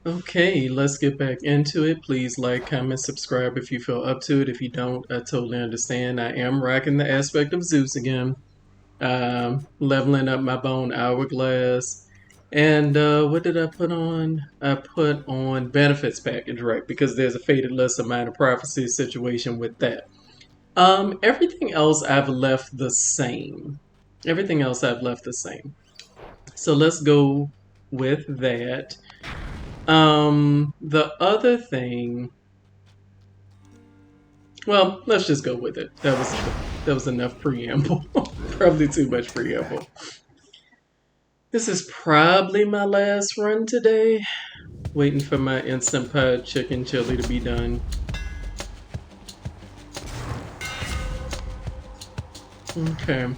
Okay, let's get back into it. Please like, comment, subscribe if you feel up to it. If you don't, I totally understand. I am rocking the aspect of Zeus again. Leveling up my bone hourglass. And what did I put on? I put on benefits package, right? Because there's a fated lesser minor prophecy situation with that. Everything else I've left the same. Everything else I've left the same. So let's go with that. The other thing, well, let's just go with it. That was enough preamble. Probably too much preamble. This is probably my last run today. Waiting for my instant pot chicken chili to be done. Okay.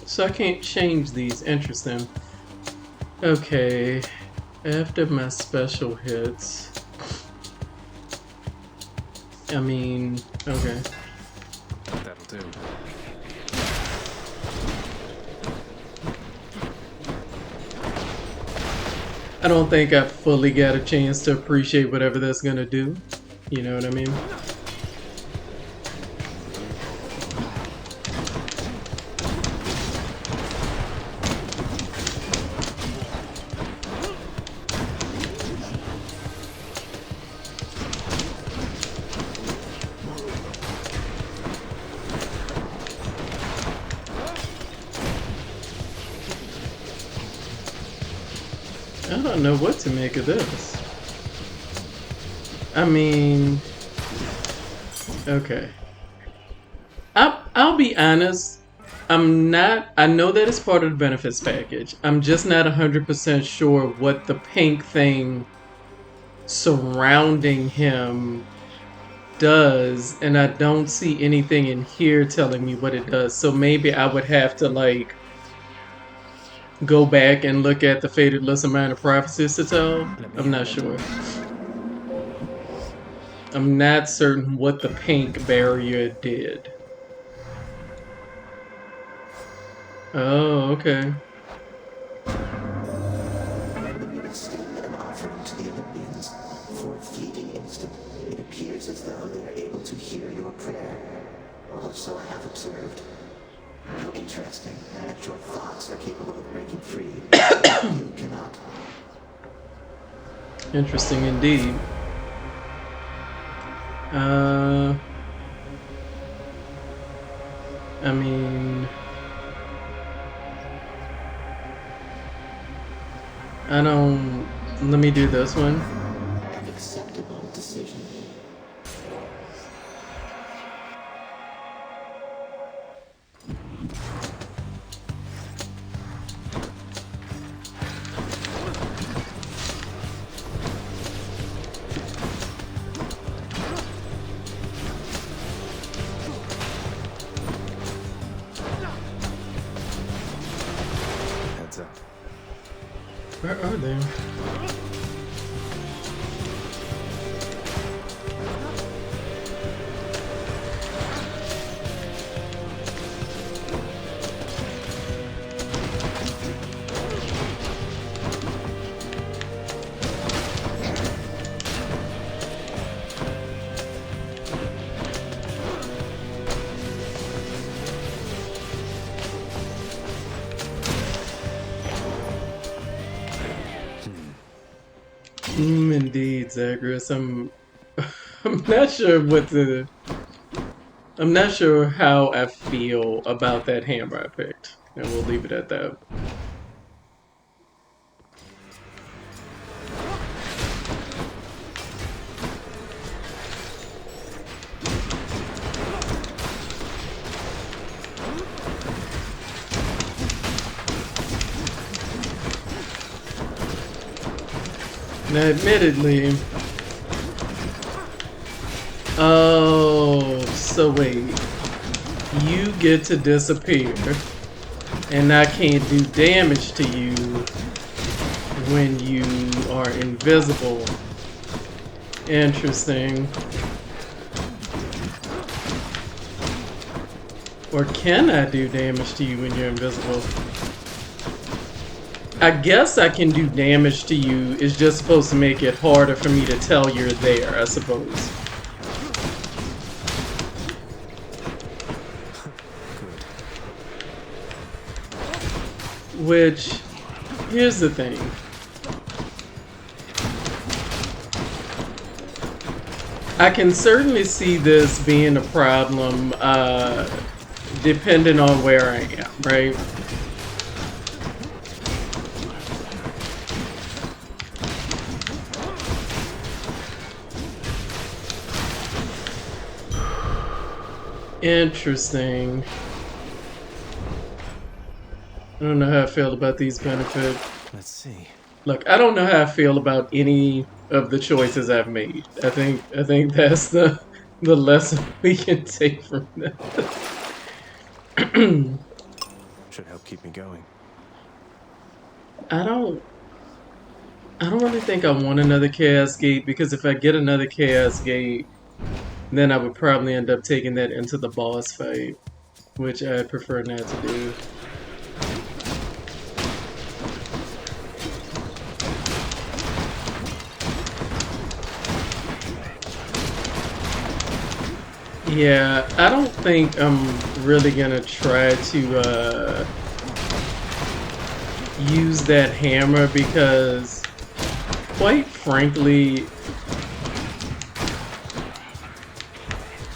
So I can't change these. Interesting. Okay. After my special hits. I mean, okay. That'll do. I don't think I fully got a chance to appreciate whatever that's gonna do. You know what I mean? I don't know what to make of this. I mean, okay. I'll be honest. I'm not. I know that it's part of the benefits package. I'm just not 100% sure what the pink thing surrounding him does, and I don't see anything in here telling me what it does. So maybe I would have to like go back and look at the Fated Lesser Minor Prophecies to tell. I'm not sure. I'm not certain what the pink barrier did. Oh, okay. To the Olympians, for a fleeting instant, it appears as though they are able to hear your prayer. Also, I have observed. How interesting that your thoughts are capable of breaking free. You cannot. Interesting indeed. I mean, I don't. Let me do this one. An acceptable decision. Heads up. Where are they? Indeed, Zagreus. I'm not sure what to. I'm not sure how I feel about that hammer I picked, and we'll leave it at that. Now, admittedly, oh, so wait, you get to disappear, and I can't do damage to you when you are invisible. Interesting. Or can I do damage to you when you're invisible? I guess I can do damage to you. It's just supposed to make it harder for me to tell you're there, I suppose. Which, here's the thing. I can certainly see this being a problem, depending on where I am, right? Interesting. I don't know how I feel about these benefits. Let's see. Look, I don't know how I feel about any of the choices I've made. I think that's the lesson we can take from that. Should help keep me going. I don't really think I want another Chaos Gate, because if I get another Chaos Gate, then I would probably end up taking that into the boss fight, which I prefer not to do. Yeah, I don't think I'm really gonna try to use that hammer, because quite frankly,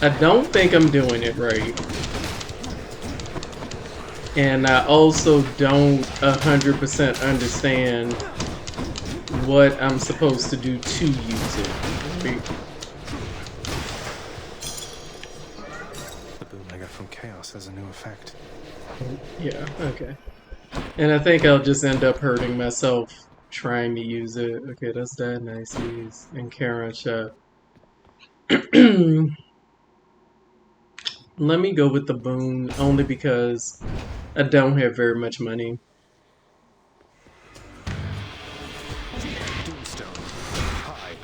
I don't think I'm doing it right. And I also don't 100% understand what I'm supposed to do to use it. Right? The boom I got from Chaos has a new effect. Yeah, okay. And I think I'll just end up hurting myself trying to use it. Okay, that's Dionysus and Karen shot. Let me go with the boon, only because I don't have very much money. Doomstone. High.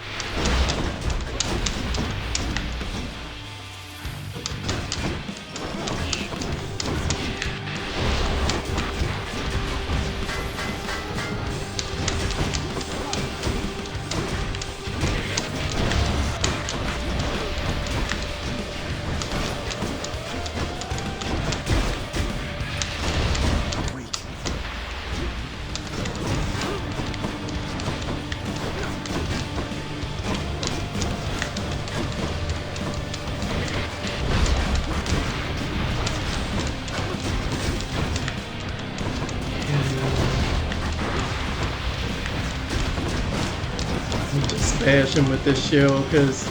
Just bash him with this shield, because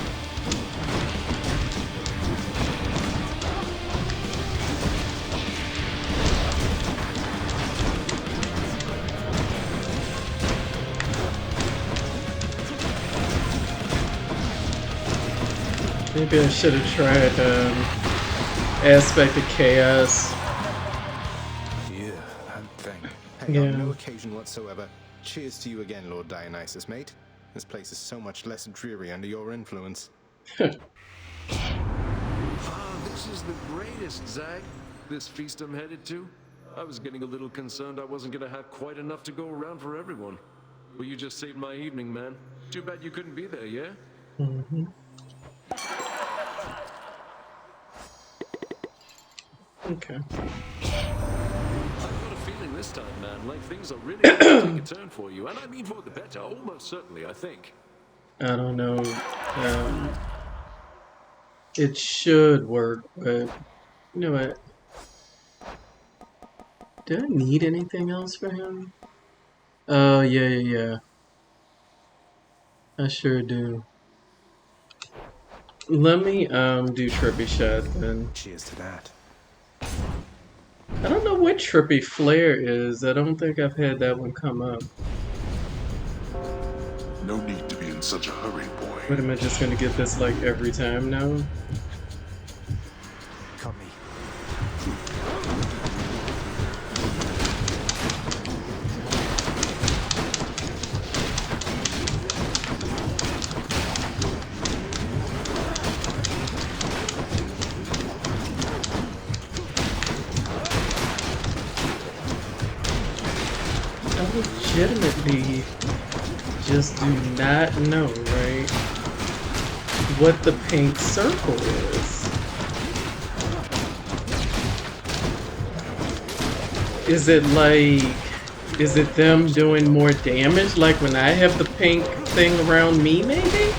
maybe I should have tried Aspect of Chaos. Yeah, that thing. Hey, on no occasion whatsoever. Cheers to you again, Lord Dionysus, mate. This place is so much less dreary under your influence. This is the greatest, Zag. This feast I'm headed to. I was getting a little concerned I wasn't gonna have quite enough to go around for everyone. Well, you just saved my evening, man. Too bad you couldn't be there, yeah? Mm-hmm. Okay. I've got a feeling this time, man, like things are really going to take a turn for you, and I mean for the better, almost certainly, I think. I don't know. It should work, but you know what? Do I need anything else for him? Oh, yeah. I sure do. Let me do Trippy Shot then. Cheers to that. I don't know what Trippy Flare is. I don't think I've had that one come up. No need to be in such a hurry, boy. But am I just gonna get this like every time now? Cut me. Oh, legitimately just do not know, right, what the pink circle is. Is it like, is it them doing more damage, like when I have the pink thing around me, maybe?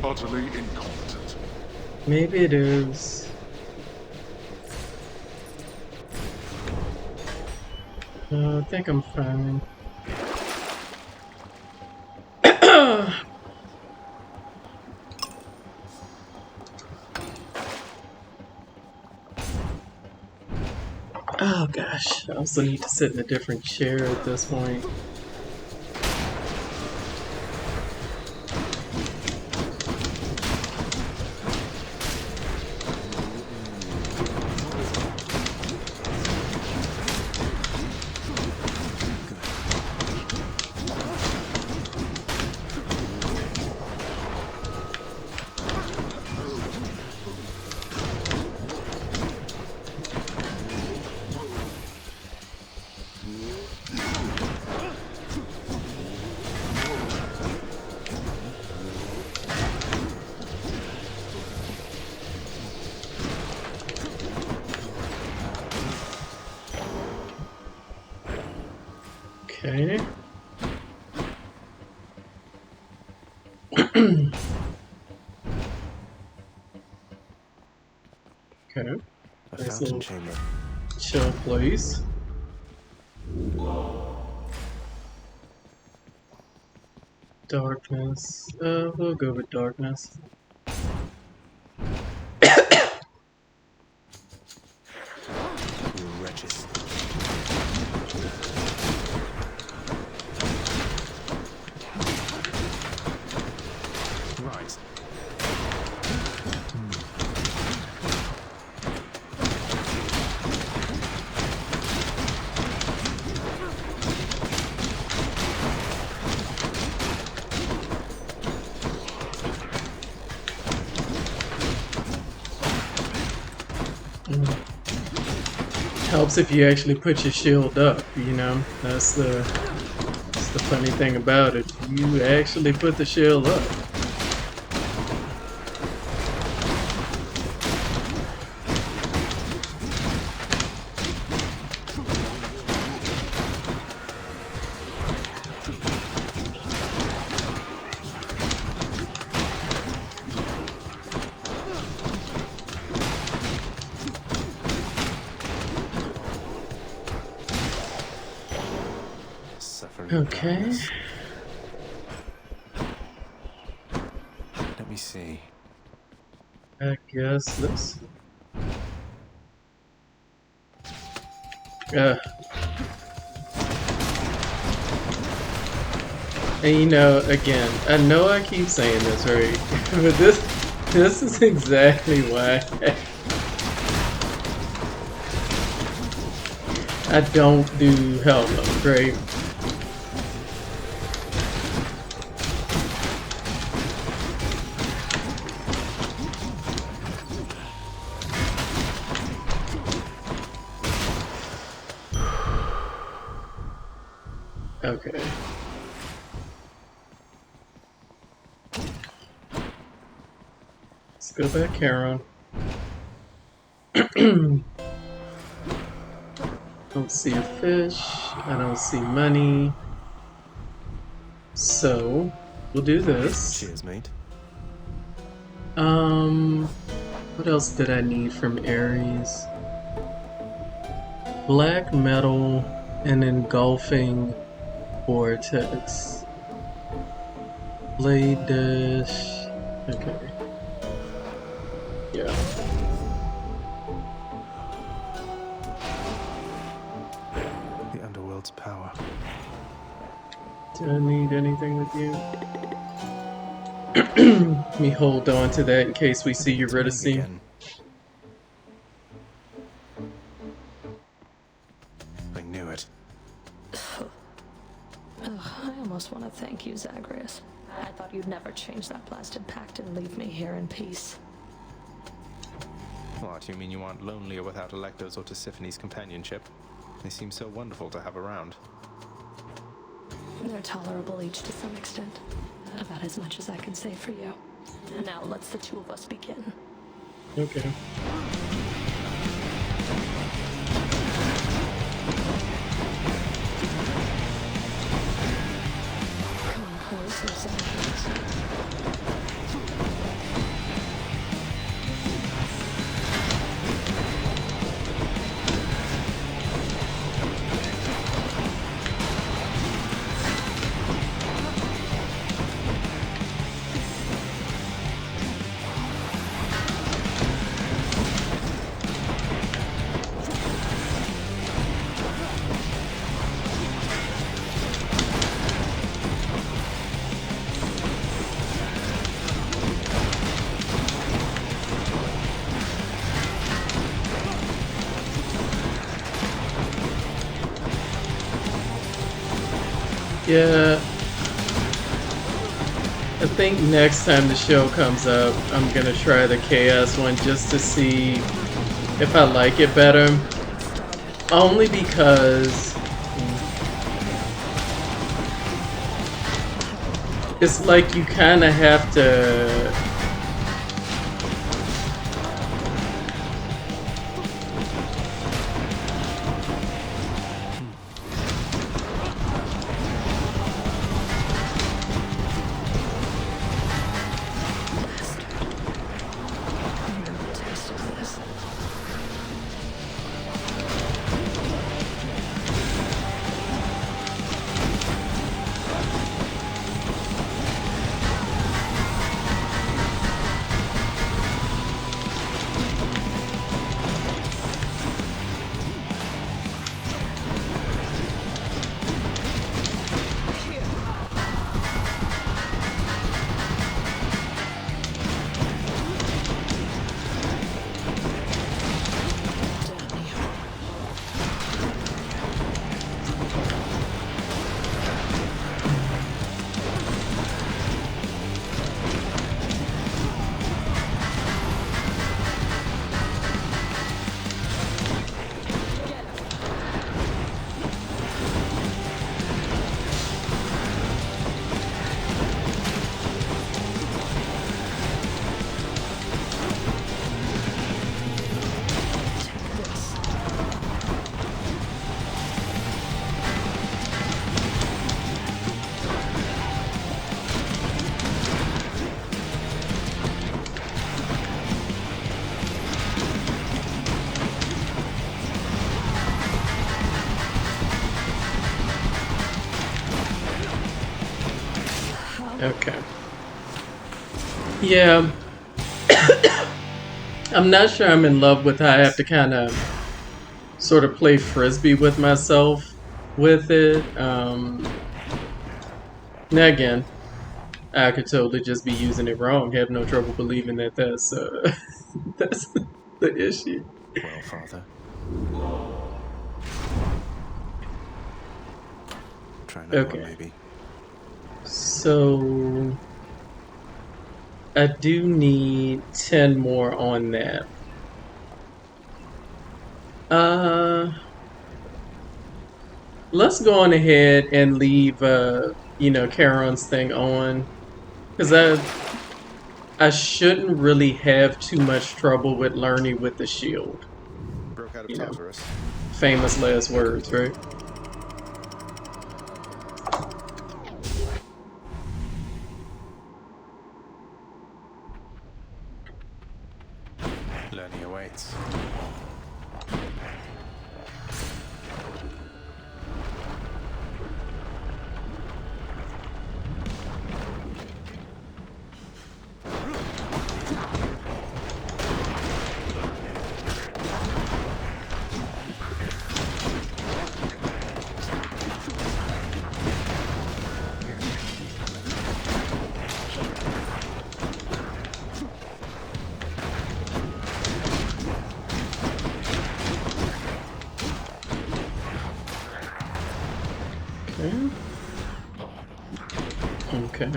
Utterly incompetent. Maybe it is. I think I'm fine. Oh gosh, I also need to sit in a different chair at this point. Okay. Okay. A Nice fountain little chamber. chill place. Darkness. We'll go with darkness. You wretches. Right. Helps if you actually put your shield up, you know? That's the funny thing about it. You actually put the shield up. Suffering Okay. darkness. Let me see. I guess this. And you know, again, I know I keep saying this, right? But this is exactly why I don't do hell mode, right? Okay. Let's go back, Karen. Don't see a fish. I don't see money. So, we'll do this. Cheers, mate. What else did I need from Ares? Black metal and engulfing vortex. Blade dash. Okay. Yeah. The underworld's power. Do I need anything with you? Let me hold on to that in case we see It's Meg Eurydice. again. I knew it. I almost want to thank you, Zagreus. I thought you'd never change that blasted pact and leave me here in peace. What, you mean you aren't lonelier without Electo's or Tisiphone's companionship? They seem so wonderful to have around. They're tolerable each to some extent. About as much as I can say for you. Now let's the two of us begin. Okay. Come closer, Zagreus. Yeah. I think next time the show comes up, I'm gonna try the Chaos one just to see if I like it better. Only because it's like you kind of have to. Okay. Yeah. I'm not sure I'm in love with how I have to kind of sort of play frisbee with myself with it. Now again, I could totally just be using it wrong. Have no trouble believing that that's that's the issue. Well, Father. Try another one, maybe. So I do need 10 more on that. Let's go on ahead and leave Charon's thing on, because I shouldn't really have too much trouble with learning with the shield. Broke out of Tartarus. Famous last words, right? Learning awaits. Okay.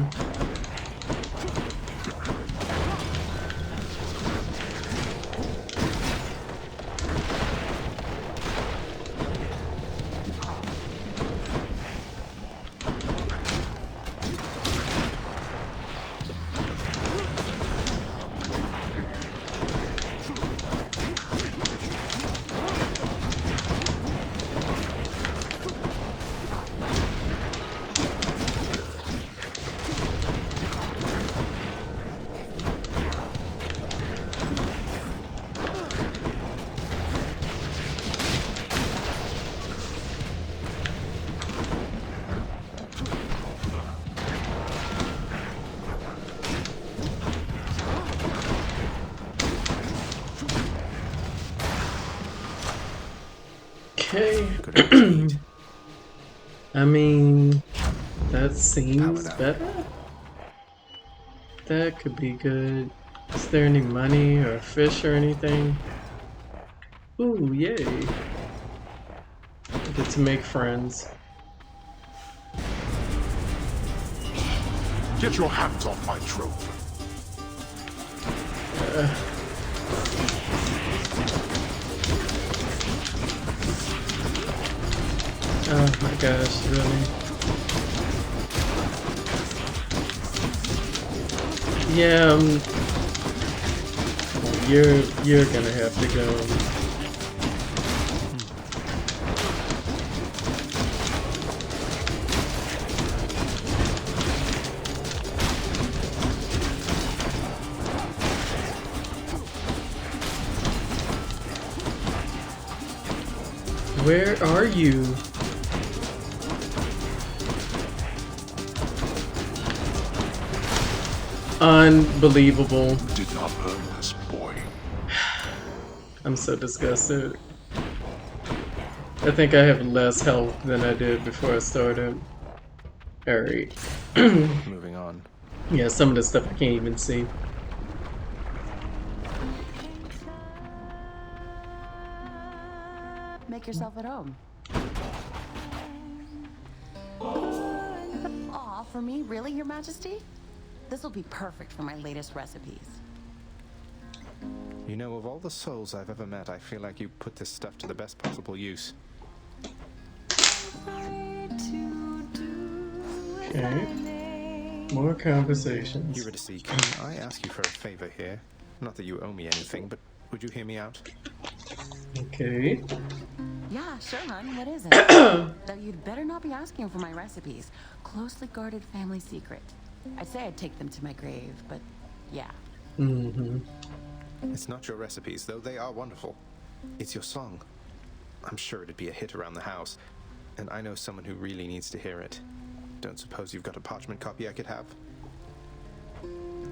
Okay. Could always eat. I mean, that How seems about that? better. That could be good. Is there any money or fish or anything? Ooh, yay. Get to make friends. Get your hands off my trophy. Oh my gosh, really? Yeah, you're gonna have to go. Where are you? Unbelievable. You did not earn this, boy. I'm so disgusted. I think I have less health than I did before I started. Alright. Moving on. Yeah, some of the stuff I can't even see. Make yourself at home. Aw, for me? Really, Your Majesty? This will be perfect for my latest recipes. You know, of all the souls I've ever met, I feel like you put this stuff to the best possible use. Okay. More conversations. Eurydice, can I ask you for a favor here? Not that you owe me anything, but would you hear me out? Okay. Yeah, sure, hon. What is it? Though you'd better not be asking for my recipes. Closely guarded family secret. I'd say I'd take them to my grave, but yeah. Mm-hmm. It's not your recipes, though they are wonderful. It's your song. I'm sure it'd be a hit around the house, and I know someone who really needs to hear it. Don't suppose you've got a parchment copy I could have?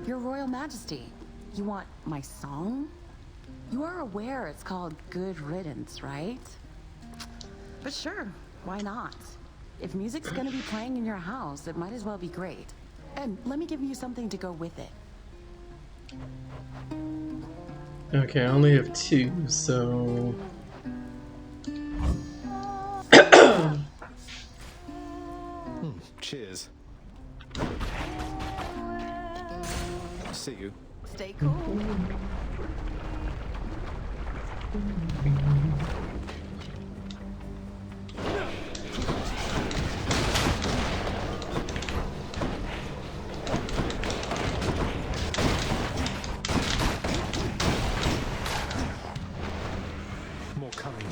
Your Royal Majesty, you want my song? You are aware it's called Good Riddance, right? But sure, why not? If music's gonna be playing in your house, it might as well be great. And let me give you something to go with it. Okay, I only have 2, so... Cheers. See you. Stay cool. More coming.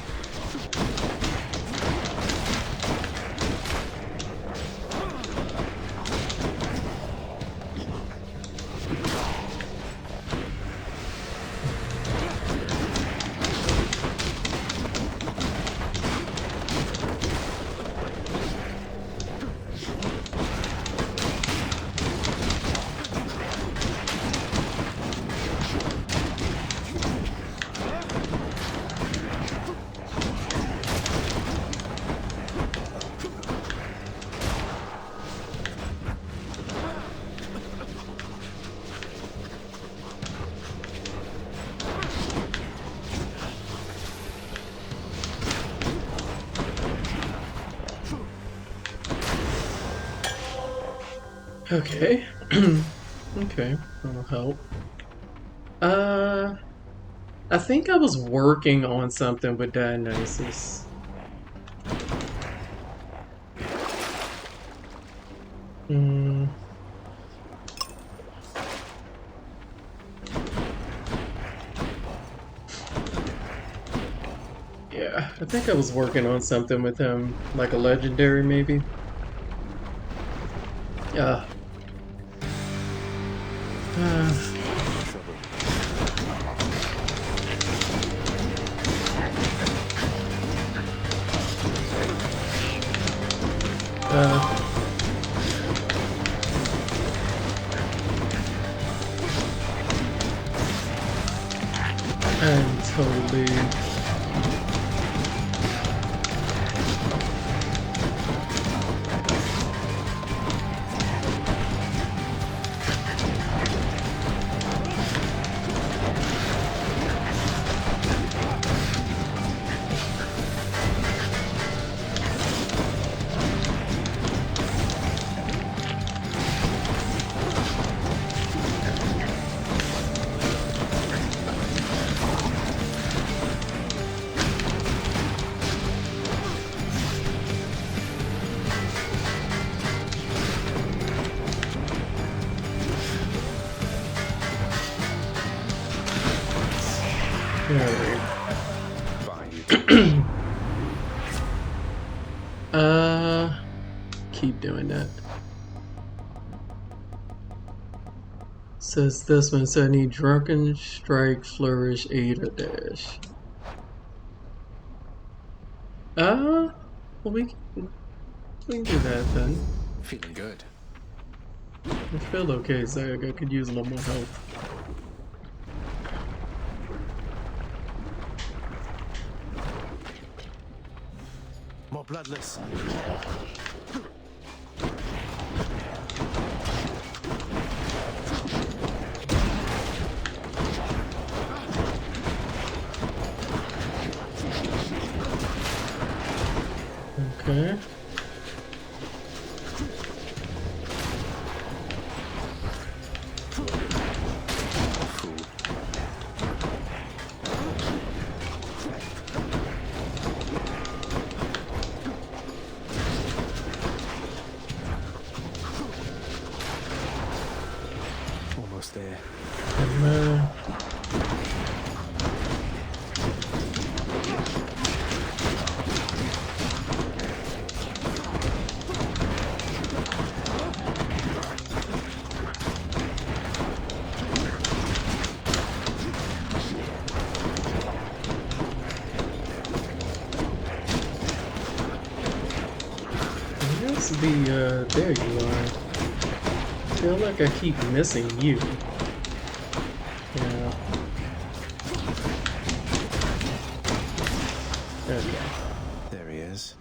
Okay. Okay, that'll help. I think I was working on something with Dionysus. Yeah, I think I was working on something with him, like a legendary maybe. Yeah. I'm totally... Keep doing that. Says this one, so I need drunken, strike, flourish, aid, or dash. Well, we can do that then. Feeling good. I feel okay, Zag. I could use a little more help. More bloodless. Okay. Almost there. There you are. I feel like I keep missing you. Yeah. Okay. There he is.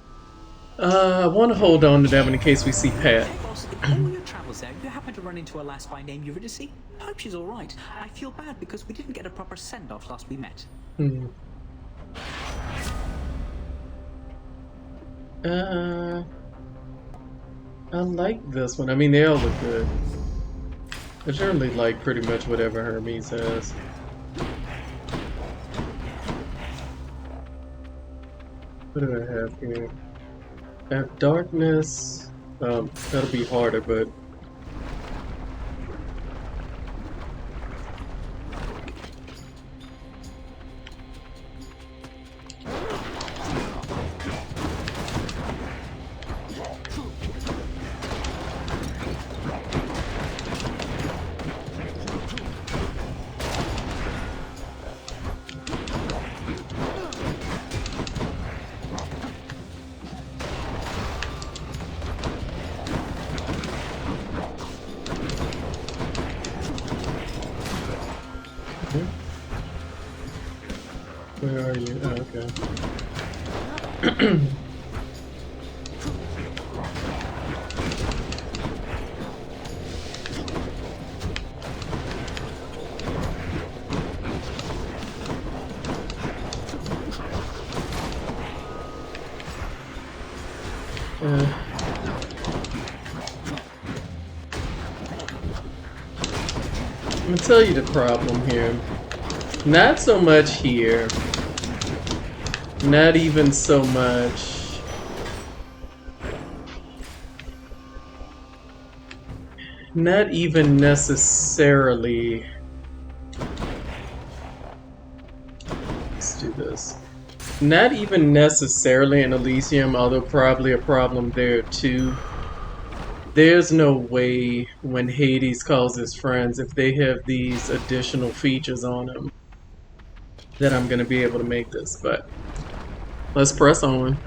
I want to hold on to that one in case we see Pat. Hey boss, in all your travels there, you happen to run into a lass by name Eurydice? I hope she's alright. I feel bad because we didn't get a proper send-off last we met. I like this one. I mean, they all look good. I generally like pretty much whatever Hermes has. What do I have here? I have darkness. That'll be harder, but where are you? Oh, okay. I'm gonna tell you the problem here. Not so much here. Not even so much. Not even necessarily. Let's do this. Not even necessarily in Elysium, although probably a problem there too. There's no way when Hades calls his friends, if they have these additional features on them, that I'm gonna be able to make this, but let's press on.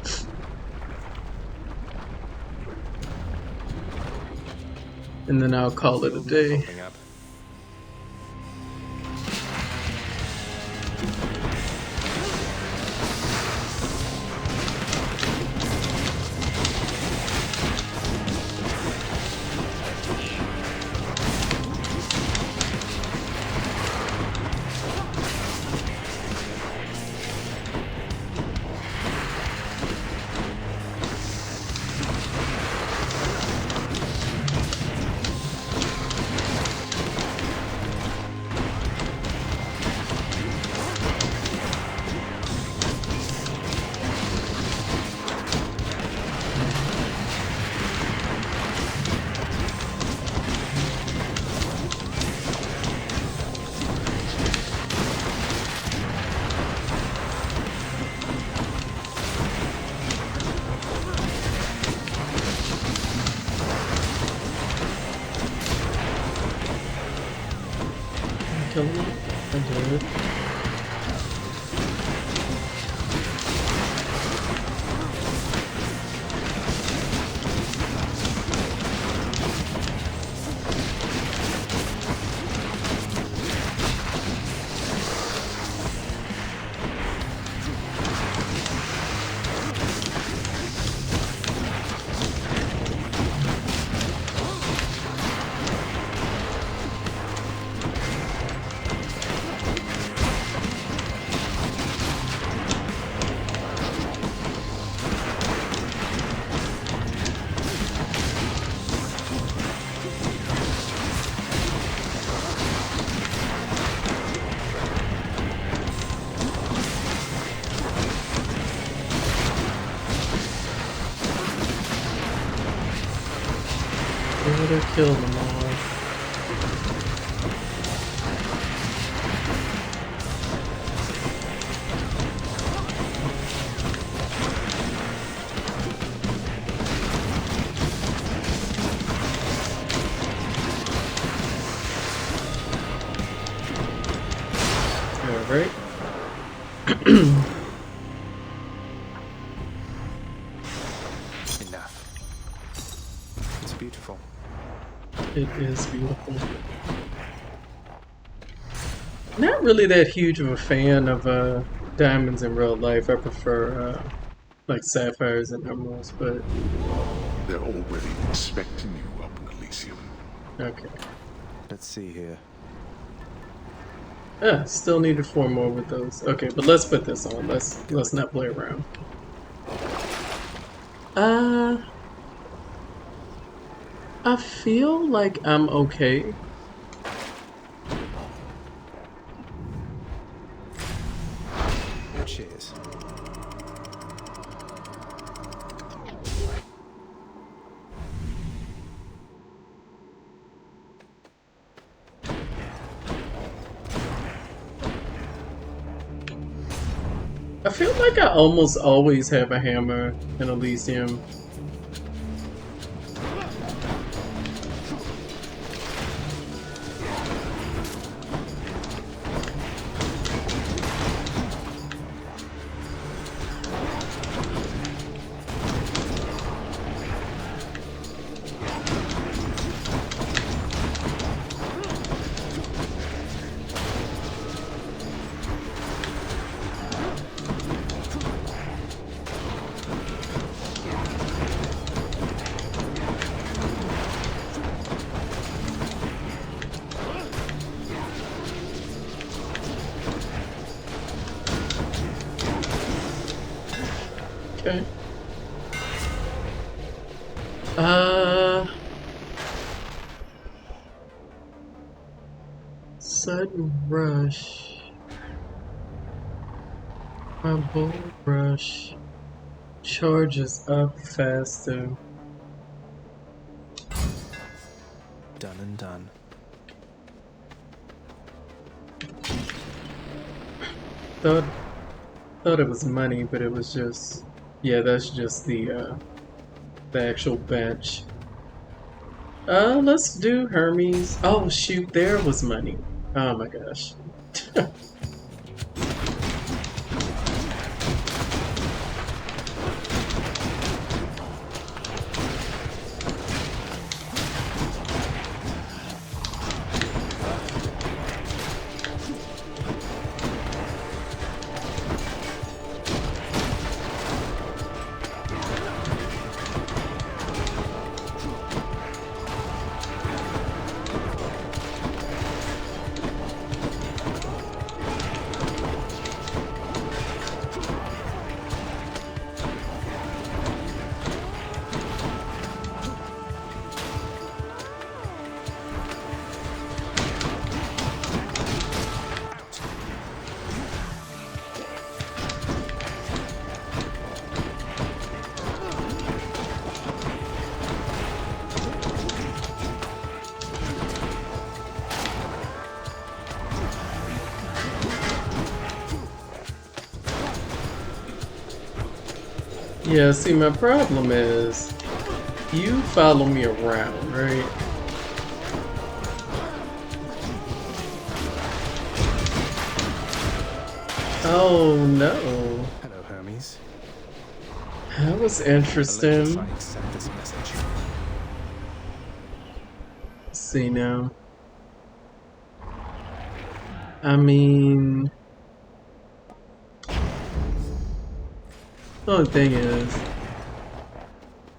And then I'll call it a day. kill him? I did. I would have killed them all. Alright. Enough. It's beautiful. It is beautiful. Not really that huge of a fan of diamonds in real life. I prefer like sapphires and emeralds, but They're already expecting you up in Elysium. okay. Let's see here. Still needed 4 more with those. Okay, but let's put this on. Let's not play around. I feel like I'm okay. Cheers. I feel like I almost always have a hammer in Elysium. Okay. Sudden rush. My bull rush charges up faster. Done and done. Thought it was money, but it was just, yeah, that's just the actual bench. Let's do Hermes. Oh shoot, there was money. Oh my gosh. Yeah, see, my problem is you follow me around, right? Oh no. Hello, Hermes. That was Alert if interesting. I accept this message. Let's see now. I mean, the only thing is,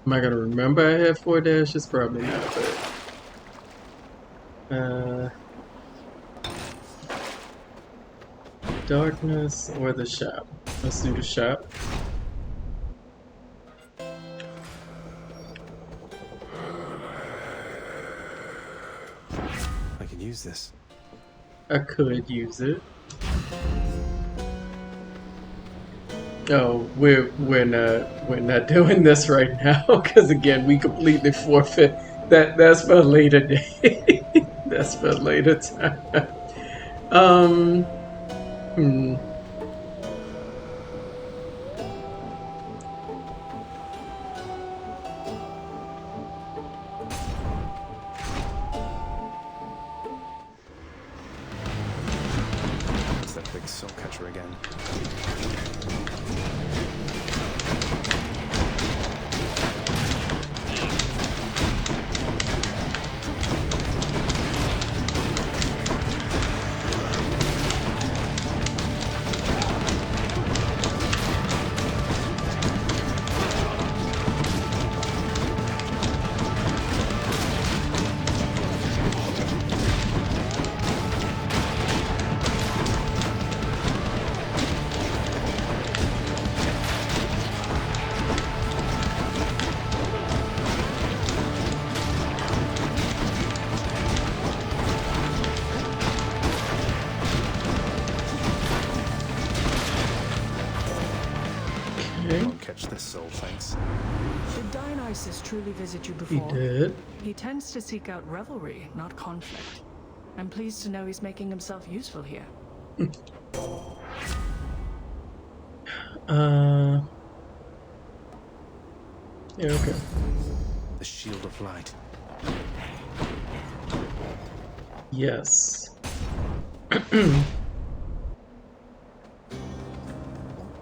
am I gonna remember I had 4 dashes? Probably not, but darkness or the shop. Let's do the shop. I can use this. I could use it. Oh, we're not doing this right now because again we completely forfeit. That's for a later day. That's for a later time. Um. Hmm. It's that big soul catcher again. Won't catch this soul, thanks. Did Dionysus truly visit you He before? did. He tends to seek out revelry, not conflict. I'm pleased to know he's making himself useful here. Yeah. Okay. The shield of light. Yes. What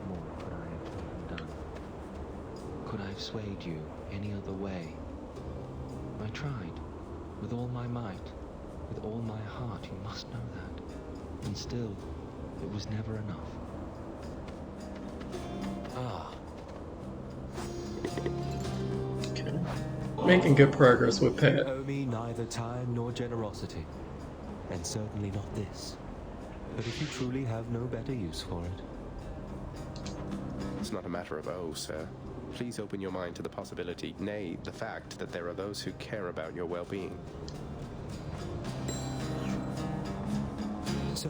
more could I have done? Could I have swayed you any other way? I tried, with all my might, with all my heart, you must know that. And still, it was never enough. Ah. Okay. Making good progress with Pat. You owe me neither time nor generosity, and certainly not this. But if you truly have no better use for it, It's not a matter of oh, sir. Please open your mind to the possibility, nay, the fact that there are those who care about your well-being. So,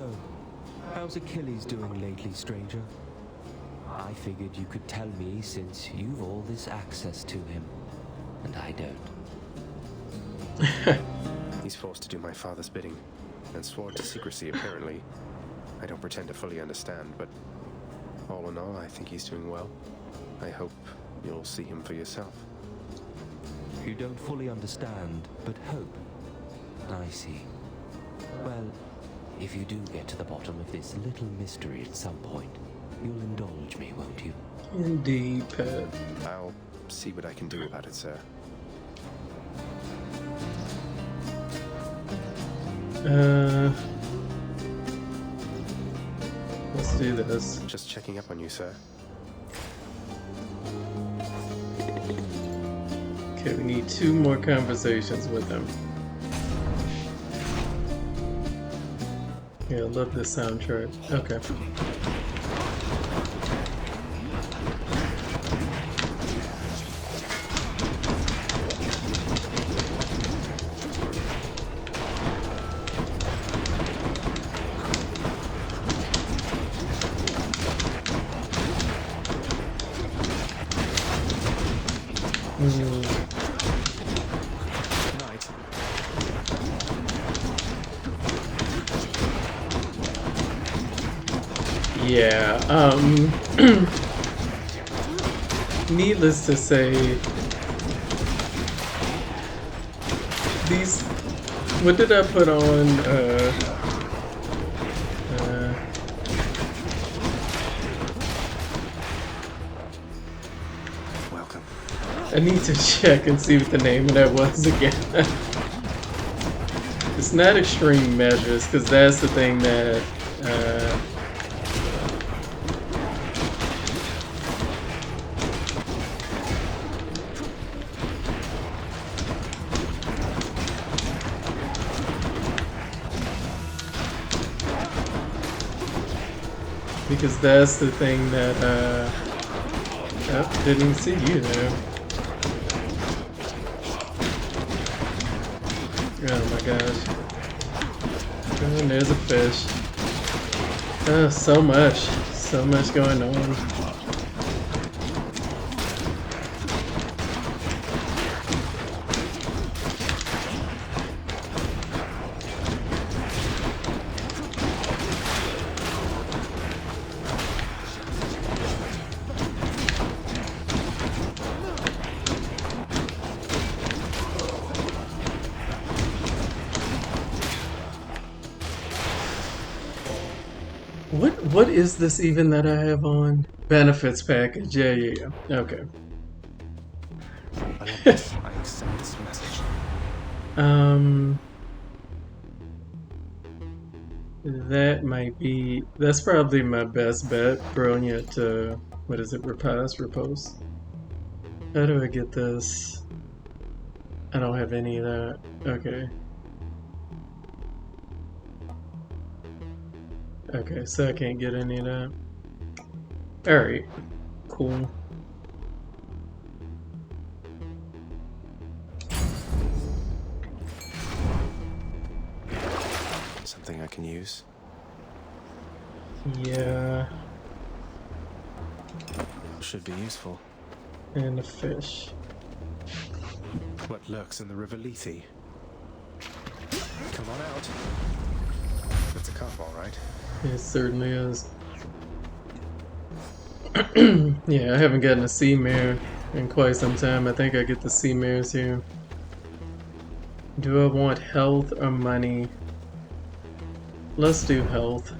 how's Achilles doing lately, stranger? I figured you could tell me since you've all this access to him, and I don't. He's forced to do my father's bidding, and sworn to secrecy, apparently. I don't pretend to fully understand, but all in all, I think he's doing well. I hope you'll see him for yourself. You don't fully understand, but hope. I see. Well, if you do get to the bottom of this little mystery at some point, you'll indulge me, won't you? Indeed, Pat. I'll see what I can do about it, sir. Let's do this. Just checking up on you, sir. Okay, we need 2 more conversations with him. Yeah, I love this soundtrack. Okay. Night. Yeah, needless to say, these, what did I put on, I need to check and see what the name of that was again. It's not extreme measures, because that's the thing that oh, didn't even see you there. Oh my gosh. Oh, and there's a fish. Oh, so much going on. What is this even that I have on? Benefits package. Yeah. Okay. I accept this message. That might be. That's probably my best bet. Brilliant. What is it? Repose. How do I get this? I don't have any of that. Okay. Okay, so I can't get any of that. Alright. Cool. Something I can use? Yeah. Should be useful. And a fish. What lurks in the River Lethe? Come on out. It's a cup, all right. It certainly is. Yeah, I haven't gotten a sea mare in quite some time. I think I get the sea mares here. Do I want health or money? Let's do health.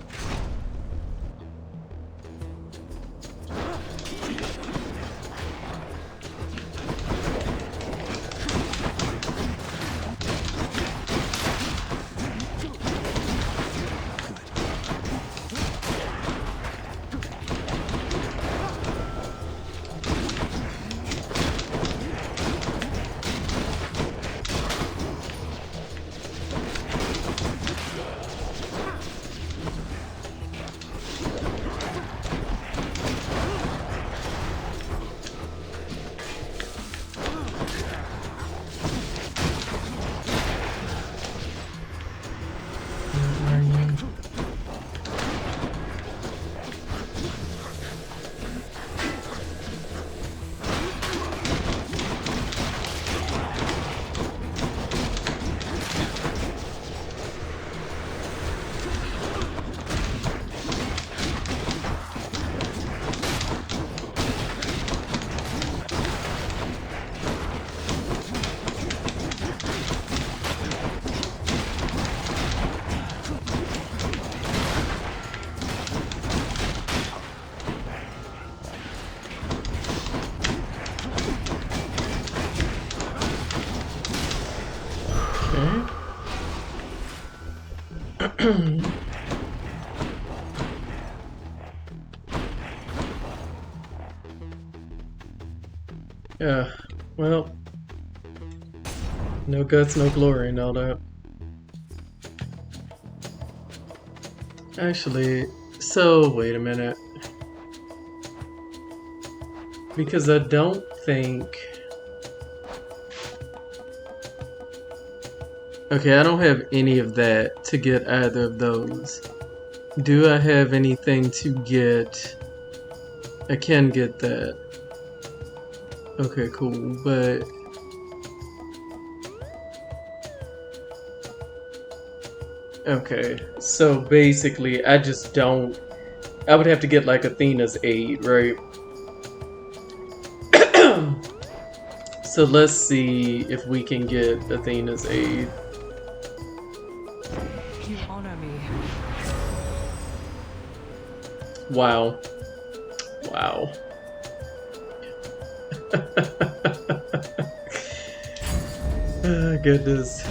Yeah, well, no guts, no glory and all that. Actually, so wait a minute. Because I don't think... Okay, I don't have any of that to get either of those. Do I have anything to get... I can get that. Okay, cool, but... Okay, so basically I just don't... I would have to get like Athena's aid, right? So let's see if we can get Athena's aid. You honor me. Wow. Wow. goodness.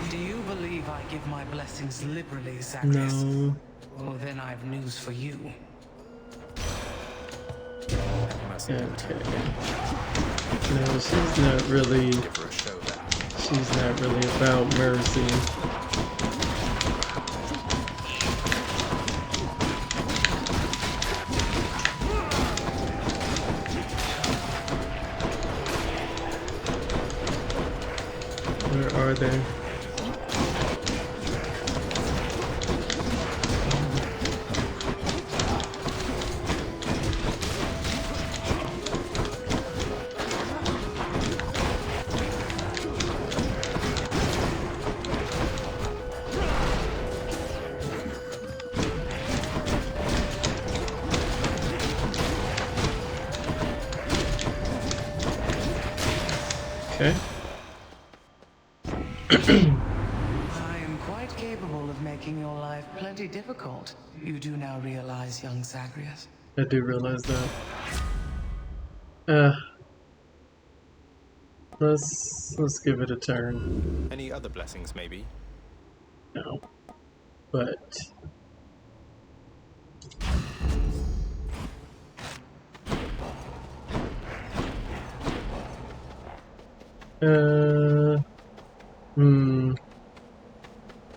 Do you believe I give my blessings liberally, Zacharias? No. Well, then I've news for you. Okay. No, she's not really. She's not really about mercy. Where are they? Okay. I am quite capable of making your life plenty difficult. You do now realize, young Zagreus? I do realize that. Let's give it a turn. Any other blessings, maybe? No. But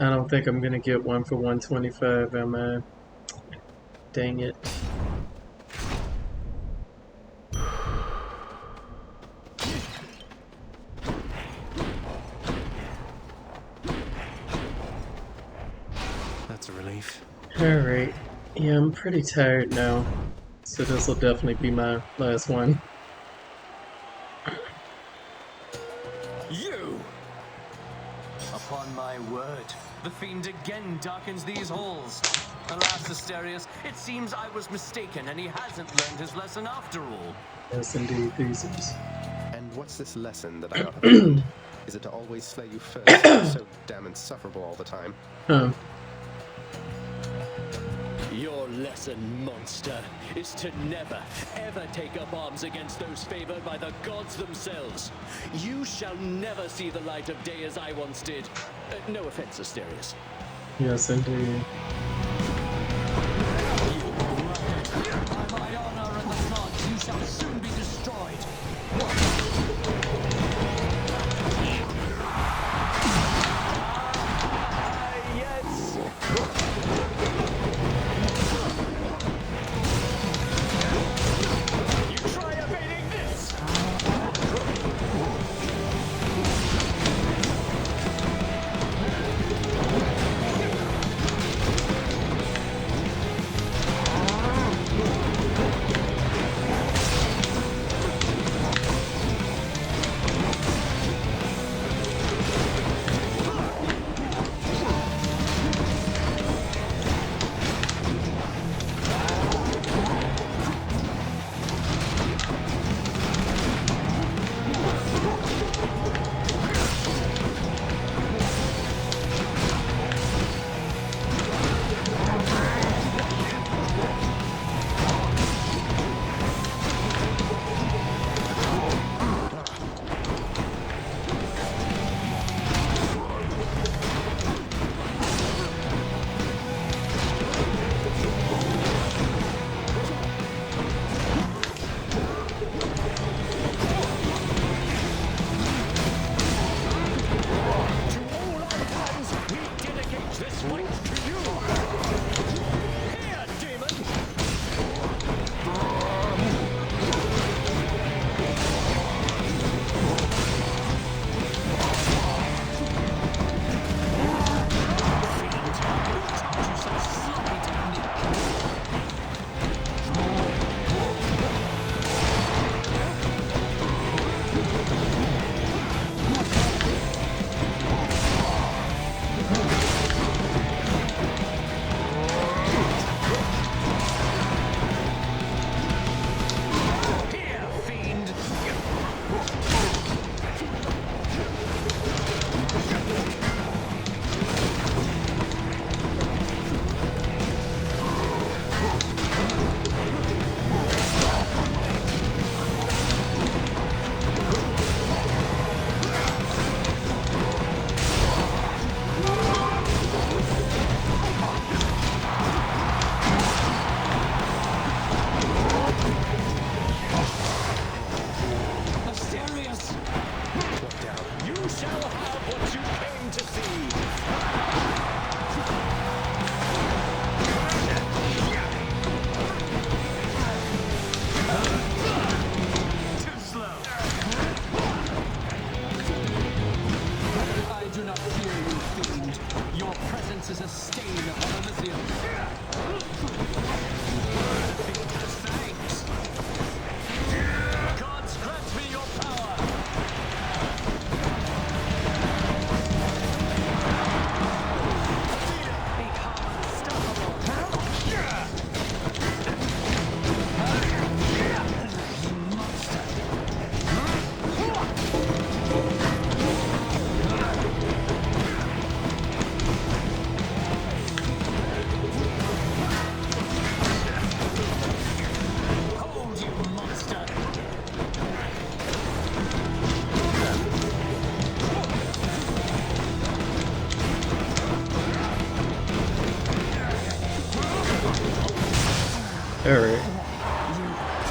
I don't think I'm gonna get one for 125, am I? Dang it. That's a relief. Alright. Yeah, I'm pretty tired now. So this will definitely be my last one. You! Upon my word, the fiend again darkens these halls. Alas, Asterius, it seems I was mistaken and he hasn't learned his lesson after all. Yes, indeed, Theseus. And what's this lesson that I ought to learn? Is it to always slay you first, since you're so damn insufferable all the time? Your lesson, monster, is to never, ever take up arms against those favored by the gods themselves. You shall never see the light of day as I once did. No offense, Asterius. Yes, indeed. By my honor and the gods, you shall soon be destroyed. Yes. You try evading this.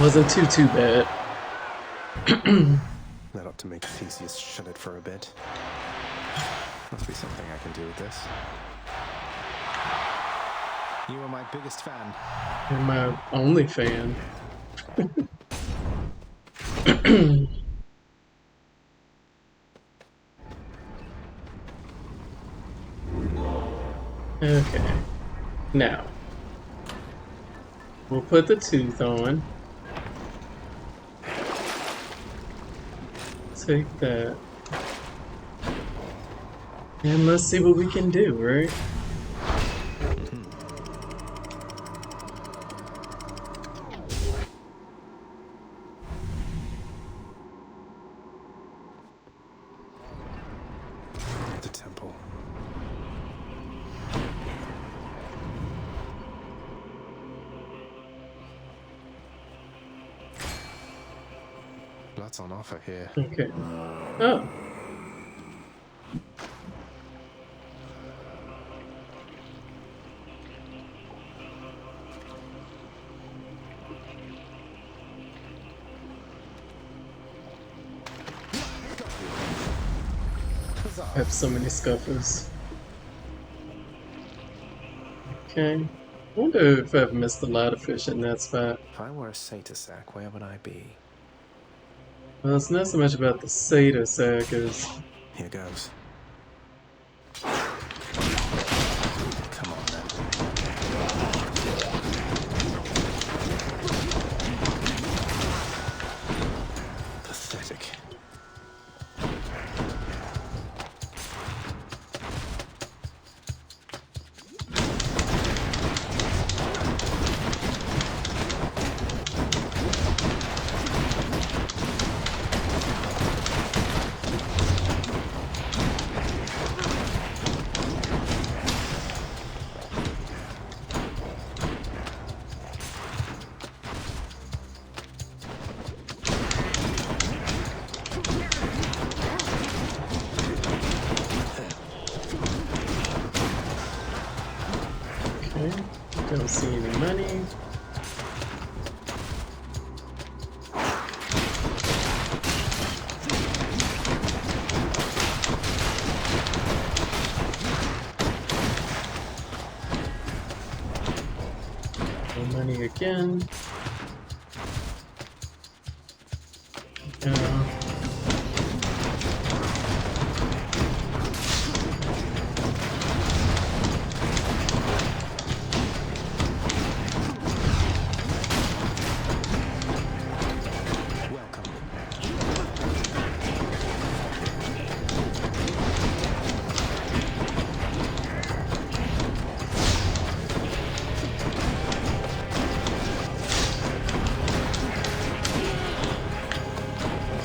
Wasn't too bad. That ought to make Theseus shut it for a bit. Must be something I can do with this. You are my biggest fan. You're my only fan. Okay. Now, we'll put the tooth on. Take that. And let's see what we can do, right? The temple. Lots on offer here. Okay. Oh. I have so many scuffers. Okay. I wonder if I've missed a lot of fish in that spot. If I were a satyr sack, where would I be? Well, it's not so much about the satyr sack as... Here goes. Come on, then. Pathetic. Okay. Don't see any money. No money again.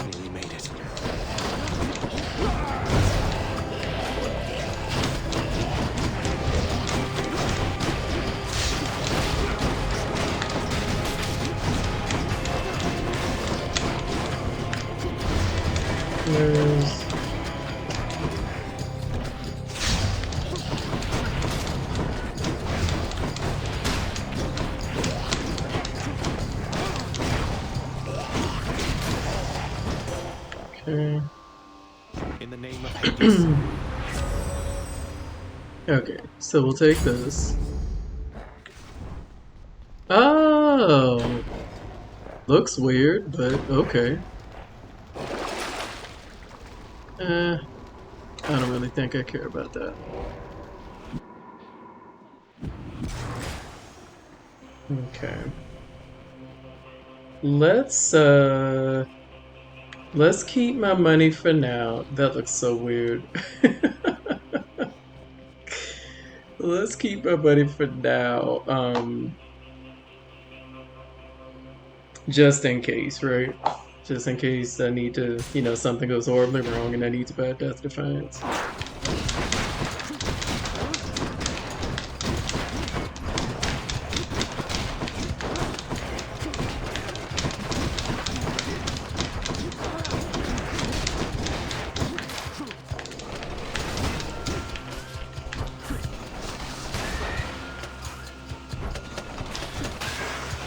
Nearly made it. There's... Okay. In the name of Hades. Okay, so we'll take this. Oh! Looks weird, but okay. I don't really think I care about that. Okay. Let's keep my money for now. That looks so weird. Let's keep my money for now. Just in case, right? Just in case I need to, you know, something goes horribly wrong and I need to buy Death Defiance.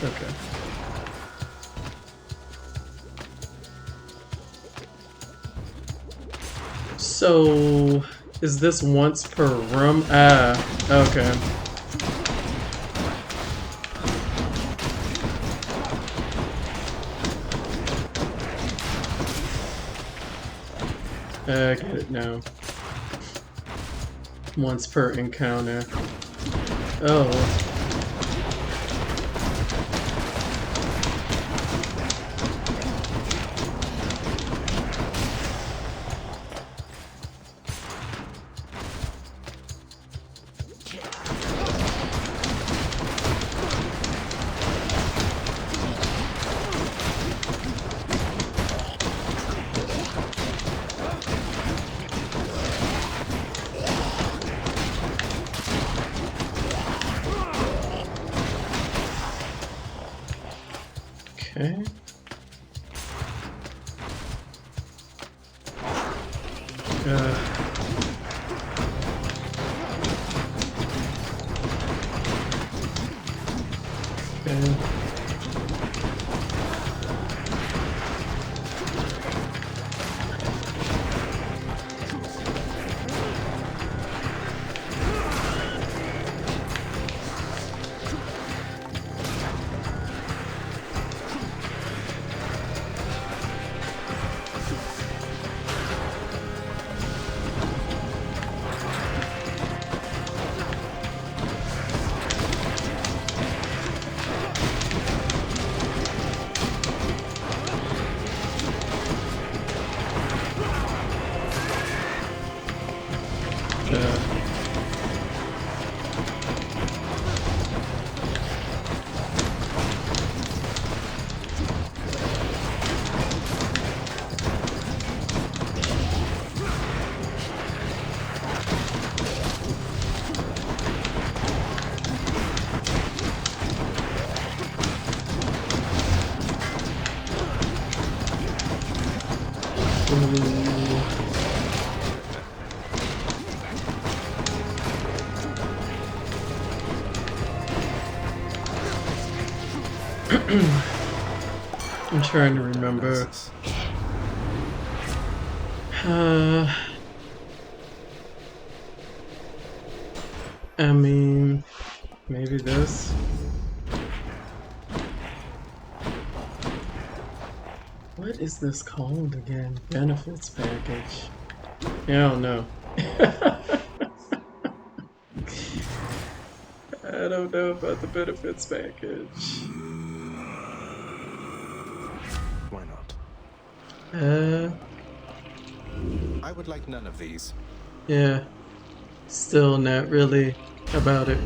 Okay. So, is this once per room? Ah, okay. I get it now. Once per encounter. Oh. Okay. Okay. I'm trying to remember. I mean, maybe this. What is this called again? Benefits package. Yeah, I don't know. I don't know about the benefits package. Why not? I would like none of these. Yeah. Still not really about it.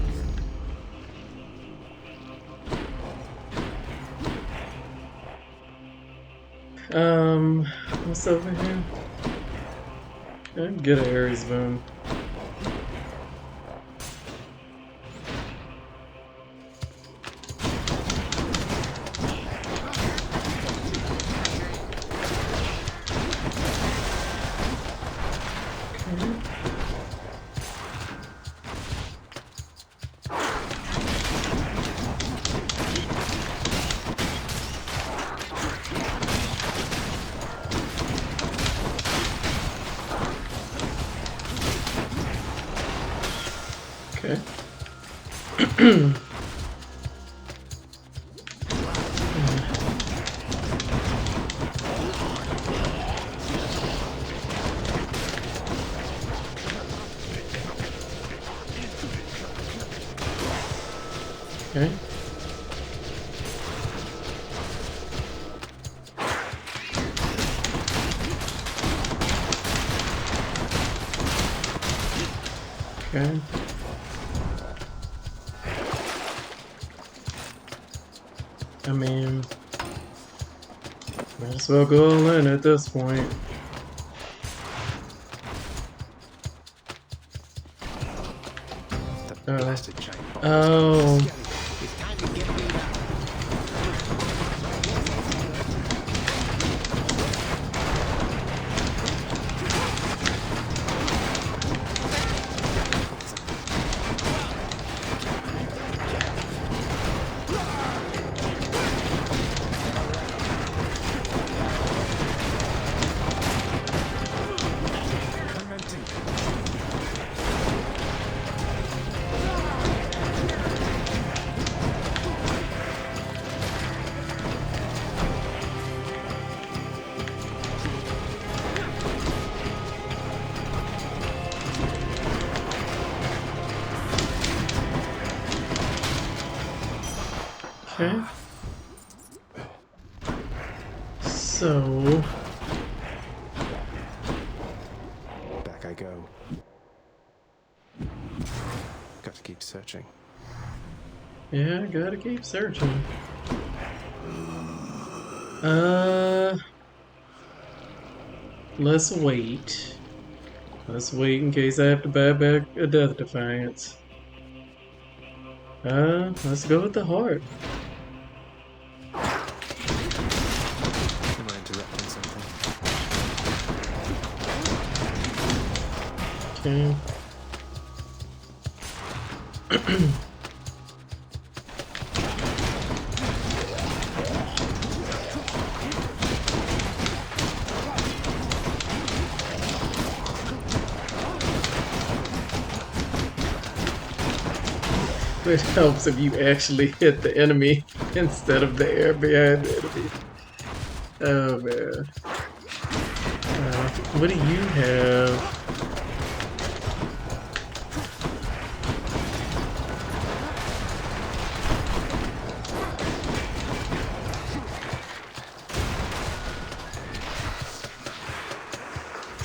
What's over here? I can get an Ares boon. Okay. Okay. Okay. I mean, might as well go all in at this point. Oh. Okay. So... Back I go. Got to keep searching. Yeah, gotta keep searching. Let's wait. Let's wait in case I have to buy back a Death Defiance. Let's go with the heart. Am I interrupting something? Okay. It helps if you actually hit the enemy instead of the air behind the enemy. Oh man. What do you have?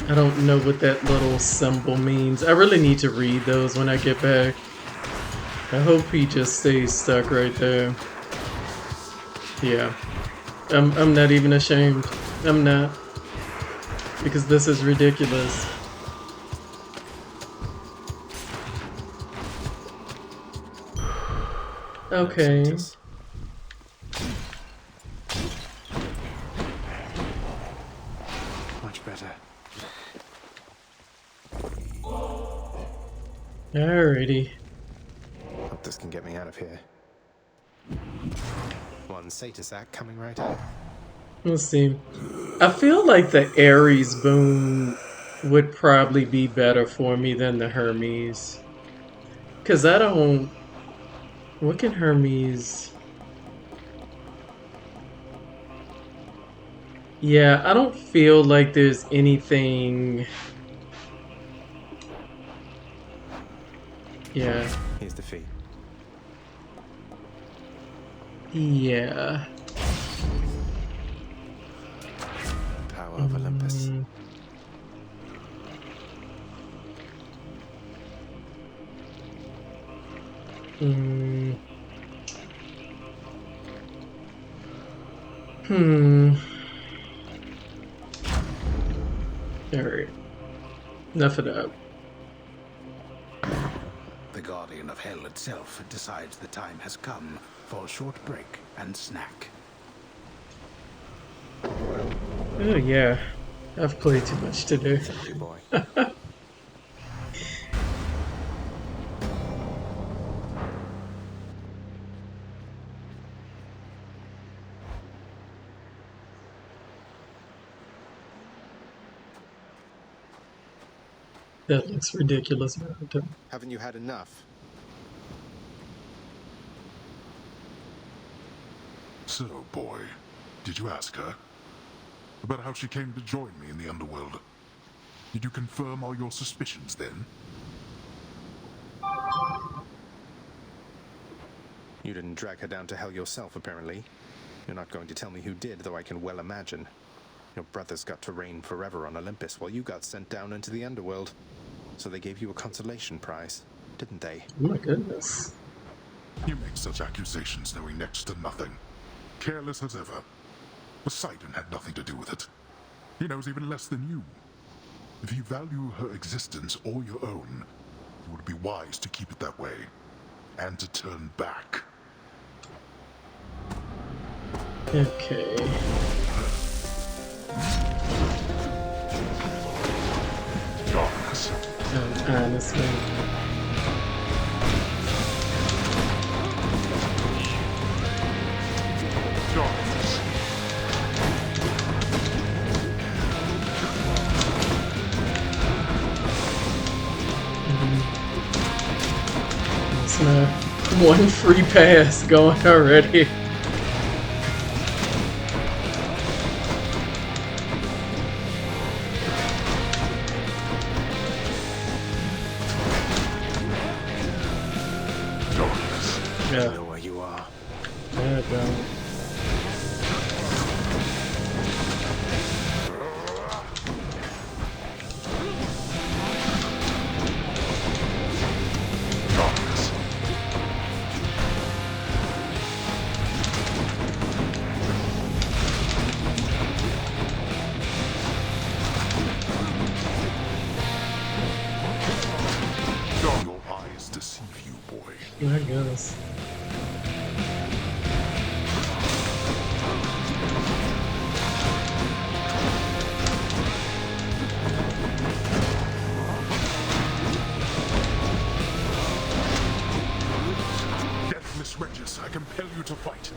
I don't know what that little symbol means. I really need to read those when I get back. I hope he just stays stuck right there. Yeah. I'm not even ashamed. I'm not. Because this is ridiculous. Okay. Much better. Alrighty. Hope this can get me out of here. One Satasac coming right up. Let's see. I feel like the Ares boon would probably be better for me than the Hermes. Because I don't... What can Hermes... Yeah, I don't feel like there's anything... Yeah. Here's the fee. Yeah. Power of Olympus. Alright. Enough of that. The Guardian of Hell itself decides the time has come for a short break and snack. Oh yeah. I've played too much today. Thank you, boy. That looks ridiculous. Haven't you had enough? So, boy, did you ask her about how she came to join me in the underworld? Did you confirm all your suspicions then? You didn't drag her down to hell yourself, apparently. You're not going to tell me who did, though I can well imagine. Your brothers got to reign forever on Olympus while you got sent down into the underworld. So they gave you a consolation prize, didn't they? Oh my goodness. You make such accusations knowing next to nothing. Careless as ever. Poseidon had nothing to do with it. He knows even less than you. If you value her existence or your own, it would be wise to keep it that way. And to turn back. Okay. Darkness. Honestly. Darkness. It's not one free pass going already. I know where you are. God, I guess. Deathless Regis, I compel you to fight.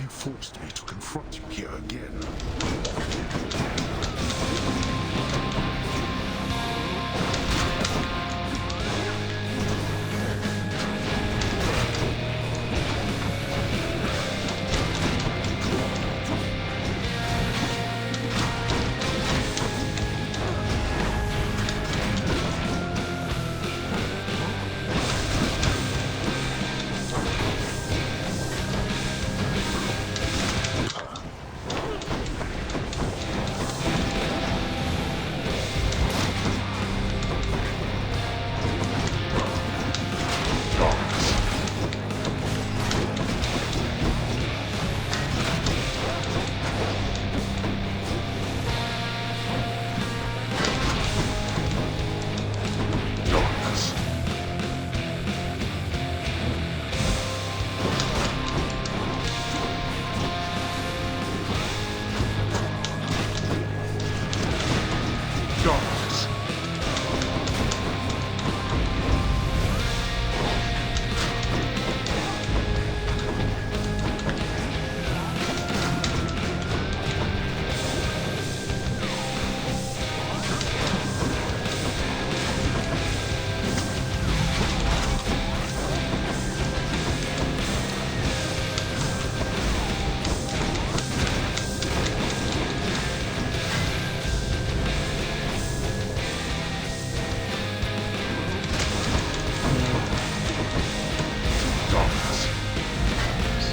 Forced me to confront you here again.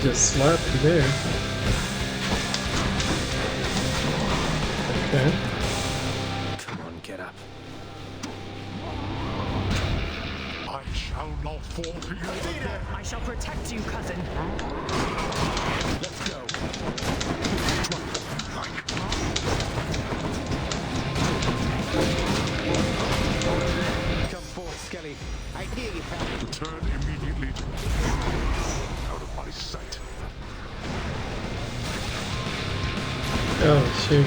Just slap you there. Okay. Come on, get up. I shall not fall to you again. I shall protect you, cousin. Let's go. Come forth, Skelly. I hear you, pal. Return immediately. Out of my sight. Oh, shoot.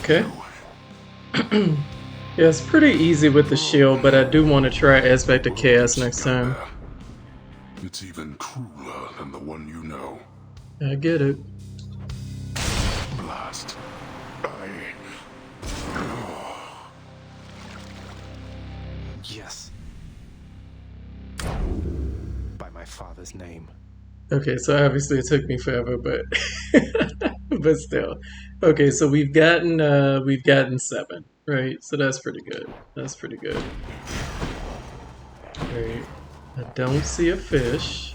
Okay. Yeah, it's pretty easy with the shield, but I do want to try Aspect of Chaos next time. It's even crueler than the one you know. I get it. Blast. Yes. By my father's name. Okay, so obviously it took me forever, but but still. Okay, so we've gotten 7, right? So that's pretty good. That's pretty good. Right. I don't see a fish.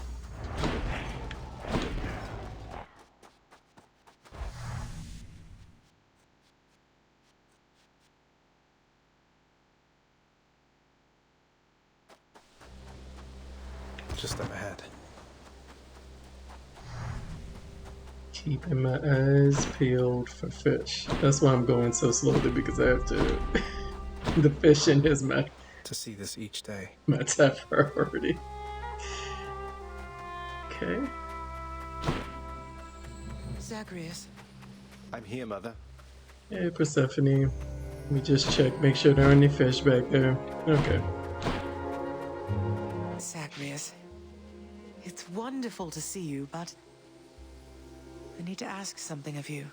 Just up ahead. Keeping my eyes peeled for fish. That's why I'm going so slowly, because I have to. The fishing is my To see this each day. my top priority. Okay. Zagreus. I'm here, Mother. Hey, Persephone. Let me just check, make sure there aren't any fish back there. Okay. Zagreus. It's wonderful to see you, but I need to ask something of you.